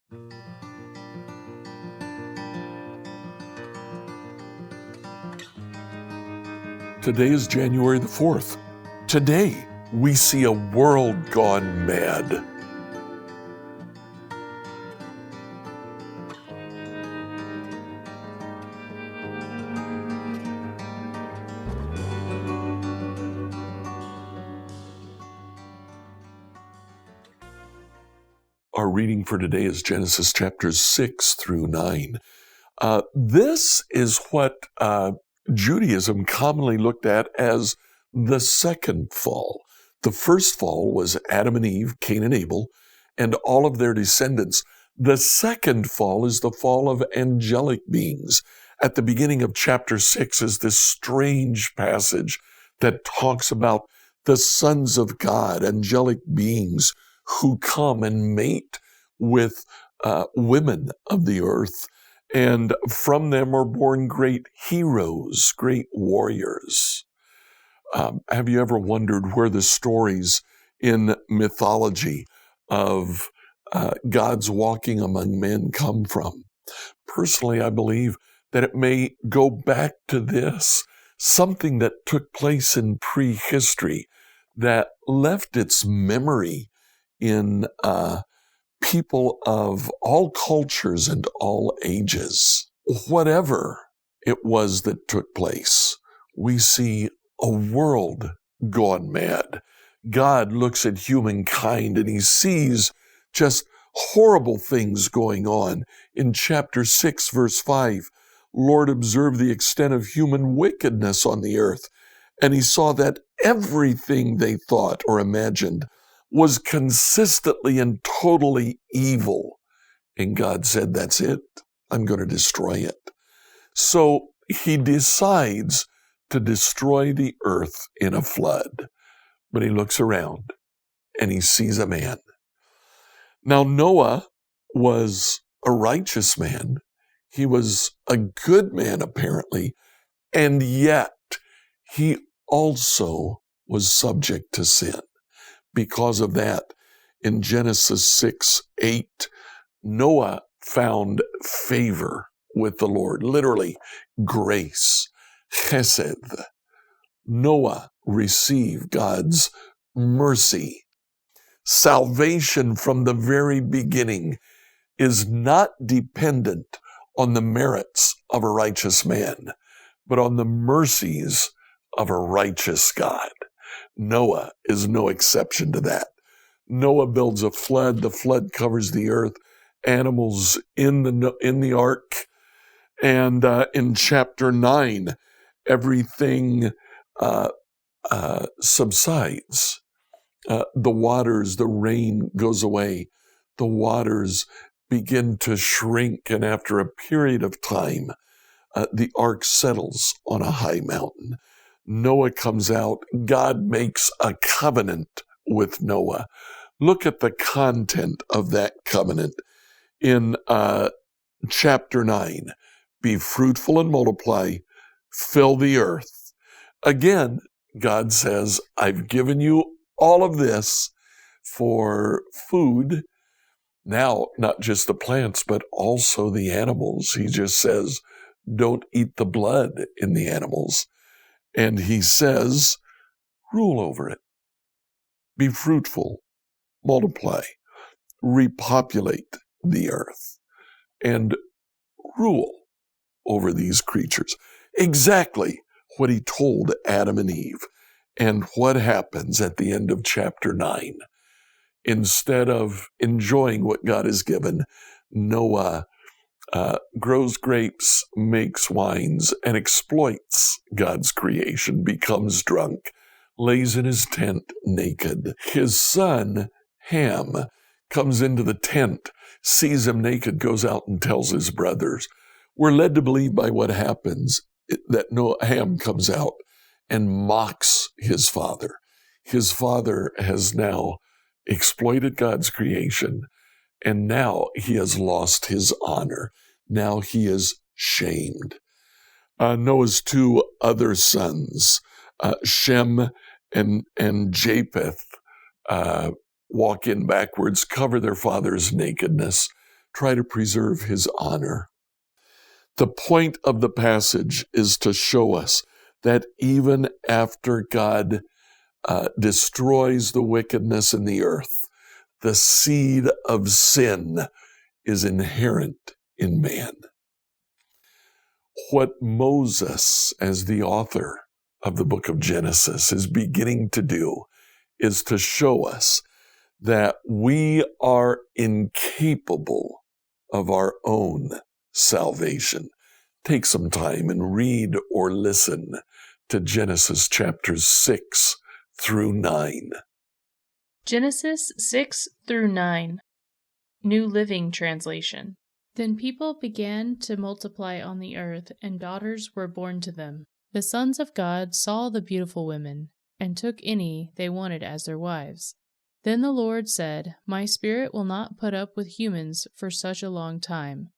Today is January the 4th. Today, we see a world gone mad. Our reading for today is Genesis chapters 6 through 9. This is what Judaism commonly looked at as the second fall. The first fall was Adam and Eve, Cain and Abel, and all of their descendants. The second fall is the fall of angelic beings. At the beginning of chapter 6 is this strange passage that talks about the sons of God, angelic beings who come and mate with women of the earth. And from them are born great heroes, great warriors. Have you ever wondered where the stories in mythology of God's walking among men come from? Personally, I believe that it may go back to this, something that took place in prehistory that left its memory in people of all cultures and all ages. Whatever it was that took place, we see a world gone mad. God looks at humankind and he sees just horrible things going on. In chapter 6, verse 5, Lord observed the extent of human wickedness on the earth, and he saw that everything they thought or imagined was consistently and totally evil. And God said, that's it. I'm going to destroy it. So he decides to destroy the earth in a flood. But he looks around and he sees a man. Now, Noah was a righteous man. He was a good man, apparently. And yet, he also was subject to sin. Because of that, in Genesis 6:8, Noah found favor with the Lord. Literally, grace, chesed. Noah received God's mercy. Salvation from the very beginning is not dependent on the merits of a righteous man, but on the mercies of a righteous God. Noah is no exception to that. Noah builds a flood. The flood covers the earth, animals in the ark. And in chapter 9, everything subsides. The waters, the rain goes away. The waters begin to shrink. And after a period of time, the ark settles on a high mountain. Noah comes out. God makes a covenant with Noah. Look at the content of that covenant in chapter 9. Be fruitful and multiply, fill the earth. Again, God says, I've given you all of this for food. Now, not just the plants, but also the animals. He just says, don't eat the blood in the animals. And he says, rule over it. Be fruitful, multiply, repopulate the earth, and rule over these creatures. Exactly what he told Adam and Eve. And what happens at the end of chapter 9? Instead of enjoying what God has given, Noah grows grapes, makes wines, and exploits God's creation, becomes drunk, lays in his tent naked. His son, Ham, comes into the tent, sees him naked, goes out and tells his brothers. We're led to believe by what happens that Ham comes out and mocks his father. His father has now exploited God's creation, and now he has lost his honor. Now he is shamed. Noah's two other sons, Shem and Japheth, walk in backwards, cover their father's nakedness, try to preserve his honor. The point of the passage is to show us that even after God destroys the wickedness in the earth, the seed of sin is inherent in man. What Moses, as the author of the book of Genesis, is beginning to do is to show us that we are incapable of our own salvation. Take some time and read or listen to Genesis chapters 6 through 9. Genesis 6 through 9, New Living Translation. Then people began to multiply on the earth, and daughters were born to them. The sons of God saw the beautiful women, and took any they wanted as their wives. Then the Lord said, My spirit will not put up with humans for such a long time,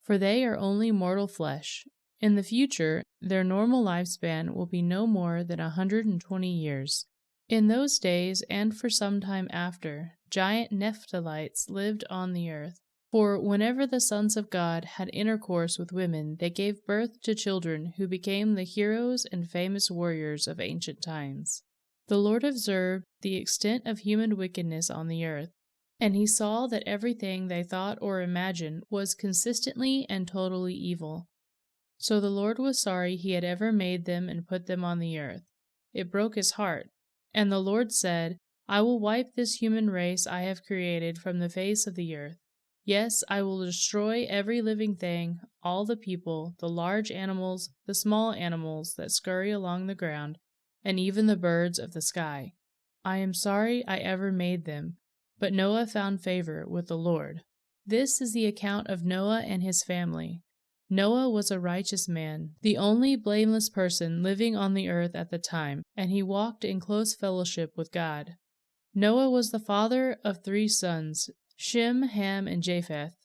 for they are only mortal flesh. In the future, their normal lifespan will be no more than 120 years. In those days, and for some time after, giant Nephtalites lived on the earth. For whenever the sons of God had intercourse with women, they gave birth to children who became the heroes and famous warriors of ancient times. The Lord observed the extent of human wickedness on the earth, and he saw that everything they thought or imagined was consistently and totally evil. So the Lord was sorry he had ever made them and put them on the earth. It broke his heart. And the Lord said, I will wipe this human race I have created from the face of the earth. Yes, I will destroy every living thing, all the people, the large animals, the small animals that scurry along the ground, and even the birds of the sky. I am sorry I ever made them. But Noah found favor with the Lord. This is the account of Noah and his family. Noah was a righteous man, the only blameless person living on the earth at the time, and he walked in close fellowship with God. Noah was the father of 3 sons, Shem, Ham, and Japheth.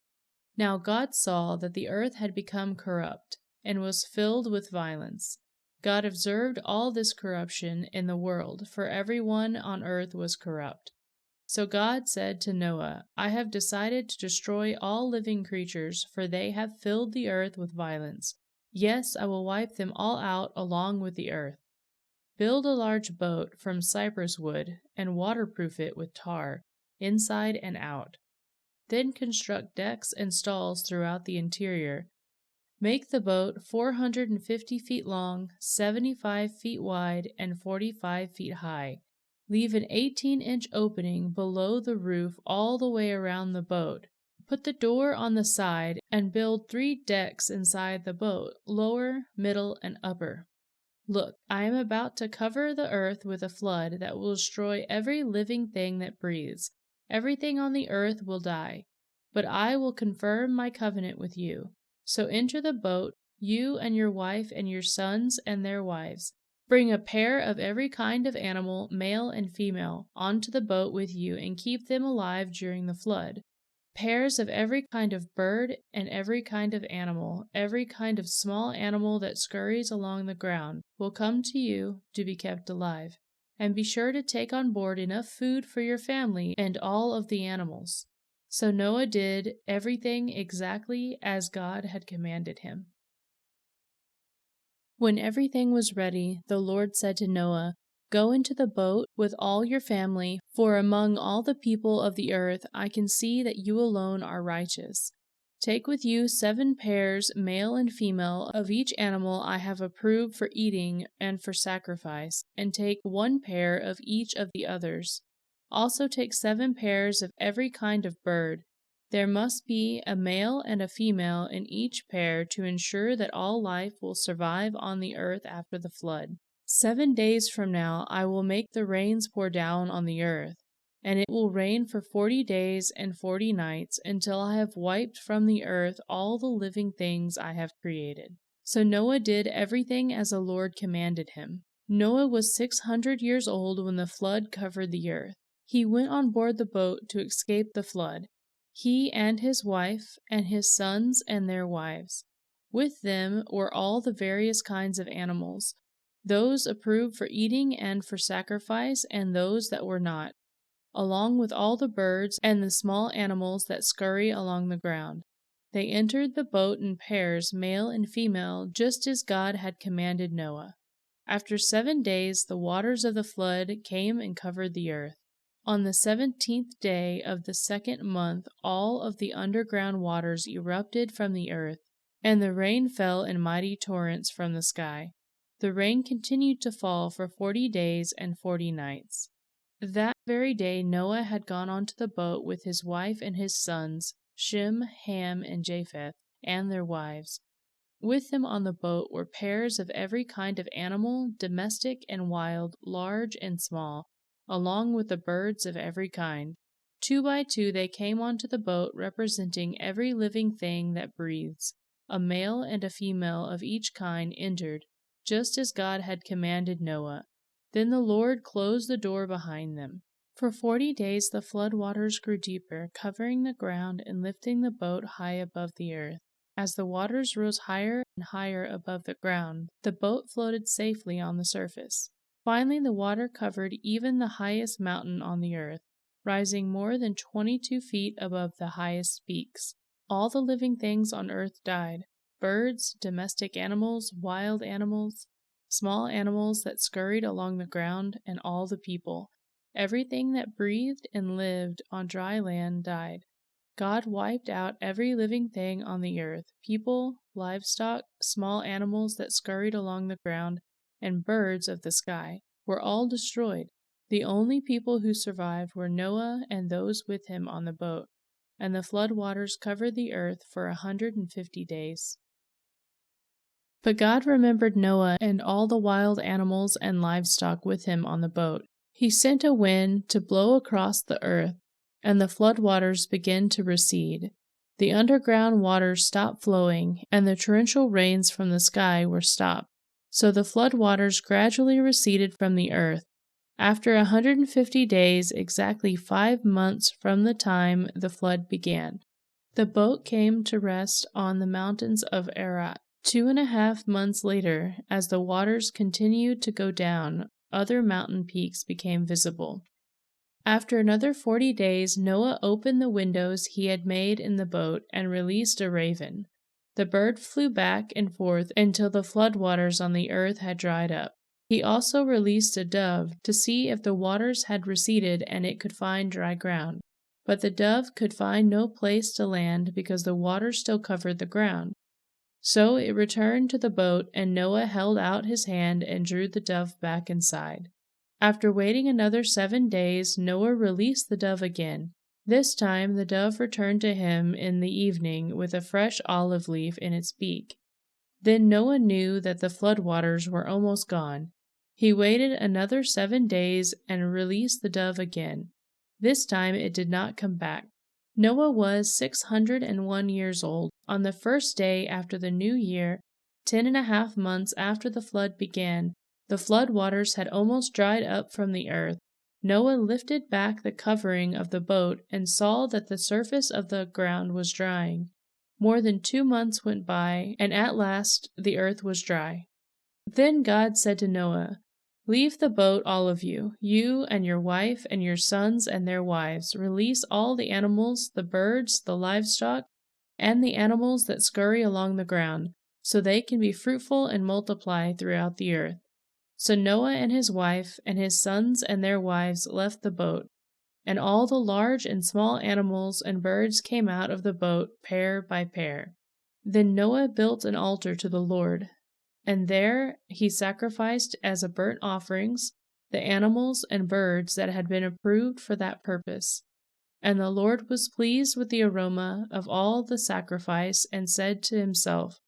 Now God saw that the earth had become corrupt, and was filled with violence. God observed all this corruption in the world, for everyone on earth was corrupt. So God said to Noah, I have decided to destroy all living creatures, for they have filled the earth with violence. Yes, I will wipe them all out along with the earth. Build a large boat from cypress wood, and waterproof it with tar, inside and out. Then construct decks and stalls throughout the interior. Make the boat 450 feet long, 75 feet wide, and 45 feet high. Leave an 18-inch opening below the roof all the way around the boat. Put the door on the side and build 3 decks inside the boat, lower, middle, and upper. Look, I am about to cover the earth with a flood that will destroy every living thing that breathes. Everything on the earth will die. But I will confirm my covenant with you. So enter the boat, you and your wife and your sons and their wives. Bring a pair of every kind of animal, male and female, onto the boat with you and keep them alive during the flood. Pairs of every kind of bird and every kind of animal, every kind of small animal that scurries along the ground, will come to you to be kept alive. And be sure to take on board enough food for your family and all of the animals. So Noah did everything exactly as God had commanded him. When everything was ready, the Lord said to Noah, Go into the boat with all your family, for among all the people of the earth I can see that you alone are righteous. Take with you 7 pairs, male and female, of each animal I have approved for eating and for sacrifice, and take 1 pair of each of the others. Also take 7 pairs of every kind of bird. There must be a male and a female in each pair to ensure that all life will survive on the earth after the flood. 7 days from now I will make the rains pour down on the earth, and it will rain for 40 days and 40 nights until I have wiped from the earth all the living things I have created. So Noah did everything as the Lord commanded him. Noah was 600 years old when the flood covered the earth. He went on board the boat to escape the flood. He and his wife, and his sons and their wives. With them were all the various kinds of animals, those approved for eating and for sacrifice, and those that were not. along with all the birds and the small animals that scurry along the ground. They entered the boat in pairs, male and female, just as God had commanded Noah. After 7 days, the waters of the flood came and covered the earth. On the 17th day of the 2nd month, all of the underground waters erupted from the earth, and the rain fell in mighty torrents from the sky. The rain continued to fall for 40 days and 40 nights. That very day Noah had gone onto the boat with his wife and his sons, Shem, Ham, and Japheth, and their wives. With them on the boat were pairs of every kind of animal, domestic and wild, large and small, along with the birds of every kind. 2 by 2 they came onto the boat, representing every living thing that breathes. A male and a female of each kind entered, just as God had commanded Noah. Then the Lord closed the door behind them. For 40 days the flood waters grew deeper, covering the ground and lifting the boat high above the earth. As the waters rose higher and higher above the ground, the boat floated safely on the surface. Finally, the water covered even the highest mountain on the earth, rising more than 22 feet above the highest peaks. All the living things on earth died: birds, domestic animals, wild animals, small animals that scurried along the ground, and all the people. Everything that breathed and lived on dry land died. God wiped out every living thing on the earth: people, livestock, small animals that scurried along the ground, and birds of the sky were all destroyed. The only people who survived were Noah and those with him on the boat, and the flood waters covered the earth for 150 days. But God remembered Noah and all the wild animals and livestock with him on the boat. He sent a wind to blow across the earth, and the flood waters began to recede. The underground waters stopped flowing, and the torrential rains from the sky were stopped. So the flood waters gradually receded from the earth. After 150 days, exactly 5 months from the time the flood began, the boat came to rest on the mountains of Ararat. 2.5 months later, as the waters continued to go down, other mountain peaks became visible. After another 40 days, Noah opened the windows he had made in the boat and released a raven. The bird flew back and forth until the floodwaters on the earth had dried up. He also released a dove to see if the waters had receded and it could find dry ground. But the dove could find no place to land because the water still covered the ground. So it returned to the boat, and Noah held out his hand and drew the dove back inside. After waiting another 7 days, Noah released the dove again. This time the dove returned to him in the evening with a fresh olive leaf in its beak. Then Noah knew that the floodwaters were almost gone. He waited another 7 days and released the dove again. This time it did not come back. Noah was 601 years old. On the first day after the new year, 10.5 months after the flood began, the flood waters had almost dried up from the earth. Noah lifted back the covering of the boat and saw that the surface of the ground was drying. More than 2 months went by, and at last the earth was dry. Then God said to Noah, "Leave the boat, all of you, you and your wife and your sons and their wives. Release all the animals, the birds, the livestock, and the animals that scurry along the ground, so they can be fruitful and multiply throughout the earth." So Noah and his wife and his sons and their wives left the boat, and all the large and small animals and birds came out of the boat pair by pair. Then Noah built an altar to the Lord, and there he sacrificed as a burnt offerings the animals and birds that had been approved for that purpose. And the Lord was pleased with the aroma of all the sacrifice and said to himself,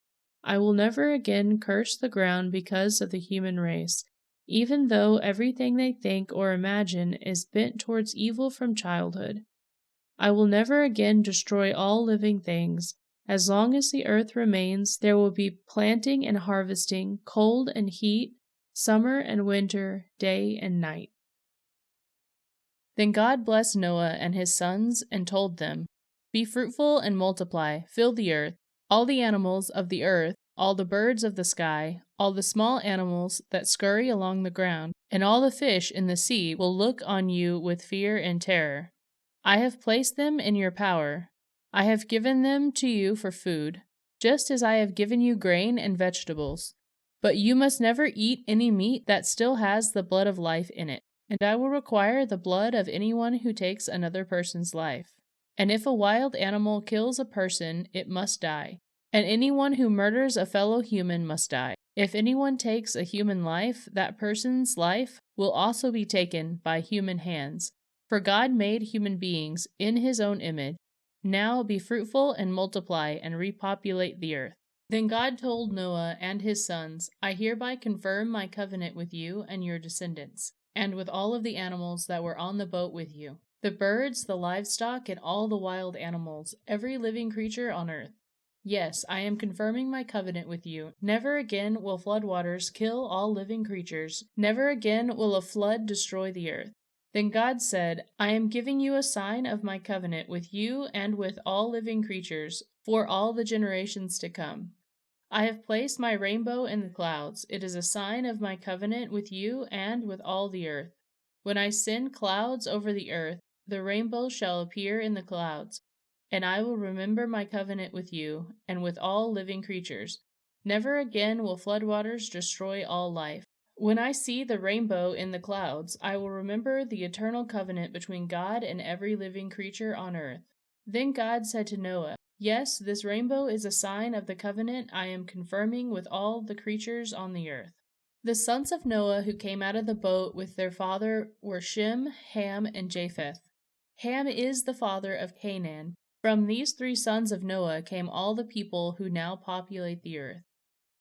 "I will never again curse the ground because of the human race, even though everything they think or imagine is bent towards evil from childhood. I will never again destroy all living things. As long as the earth remains, there will be planting and harvesting, cold and heat, summer and winter, day and night." Then God blessed Noah and his sons and told them, "Be fruitful and multiply, fill the earth. All the animals of the earth all the birds of the sky, all the small animals that scurry along the ground, and all the fish in the sea will look on you with fear and terror. I have placed them in your power. I have given them to you for food, just as I have given you grain and vegetables. But you must never eat any meat that still has the blood of life in it, and I will require the blood of anyone who takes another person's life. And if a wild animal kills a person, it must die. And anyone who murders a fellow human must die. If anyone takes a human life, that person's life will also be taken by human hands. For God made human beings in his own image. Now be fruitful and multiply and repopulate the earth. Then God told Noah and his sons, I hereby confirm my covenant with you and your descendants, and with all of the animals that were on the boat with you, the birds, the livestock, and all the wild animals, every living creature on earth. Yes, I am confirming my covenant with you. Never again will floodwaters kill all living creatures. Never again will a flood destroy the earth. Then God said, I am giving you a sign of my covenant with you and with all living creatures for all the generations to come. I have placed my rainbow in the clouds. It is a sign of my covenant with you and with all the earth. When I send clouds over the earth, the rainbow shall appear in the clouds. And I will remember my covenant with you and with all living creatures. Never again will floodwaters destroy all life. When I see the rainbow in the clouds, I will remember the eternal covenant between God and every living creature on earth. Then God said to Noah, Yes, this rainbow is a sign of the covenant I am confirming with all the creatures on the earth. The sons of Noah who came out of the boat with their father were Shem, Ham, and Japheth. Ham is the father of Canaan. From these three sons of Noah came all the people who now populate the earth.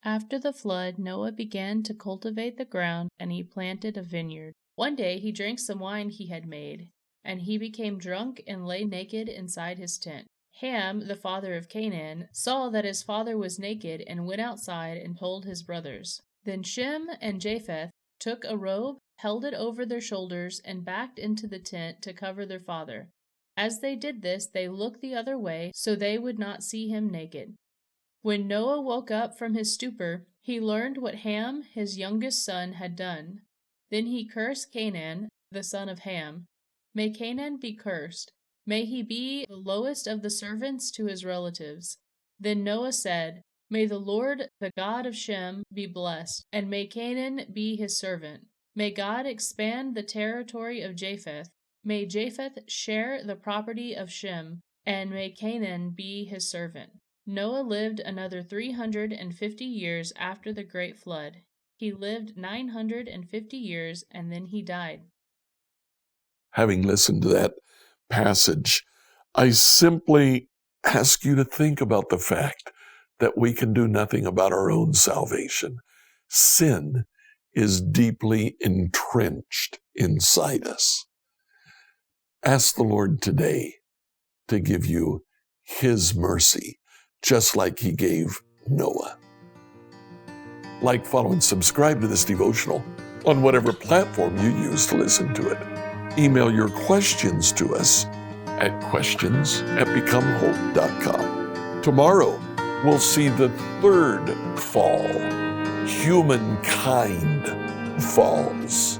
After the flood, Noah began to cultivate the ground, and he planted a vineyard. One day he drank some wine he had made, and he became drunk and lay naked inside his tent. Ham, the father of Canaan, saw that his father was naked and went outside and told his brothers. Then Shem and Japheth took a robe, held it over their shoulders, and backed into the tent to cover their father. As they did this, they looked the other way so they would not see him naked. When Noah woke up from his stupor, he learned what Ham, his youngest son, had done. Then he cursed Canaan, the son of Ham. May Canaan be cursed. May he be the lowest of the servants to his relatives. Then Noah said, May the Lord, the God of Shem, be blessed, and may Canaan be his servant. May God expand the territory of Japheth. May Japheth share the property of Shem, and may Canaan be his servant. Noah lived another 350 years after the great flood. He lived 950 years, and then he died. Having listened to that passage, I simply ask you to think about the fact that we can do nothing about our own salvation. Sin is deeply entrenched inside us. Ask the Lord today to give you His mercy, just like He gave Noah. Like, follow, and subscribe to this devotional on whatever platform you use to listen to it. Email your questions to us at questions@becomehope.com. Tomorrow, we'll see the third fall. Humankind falls.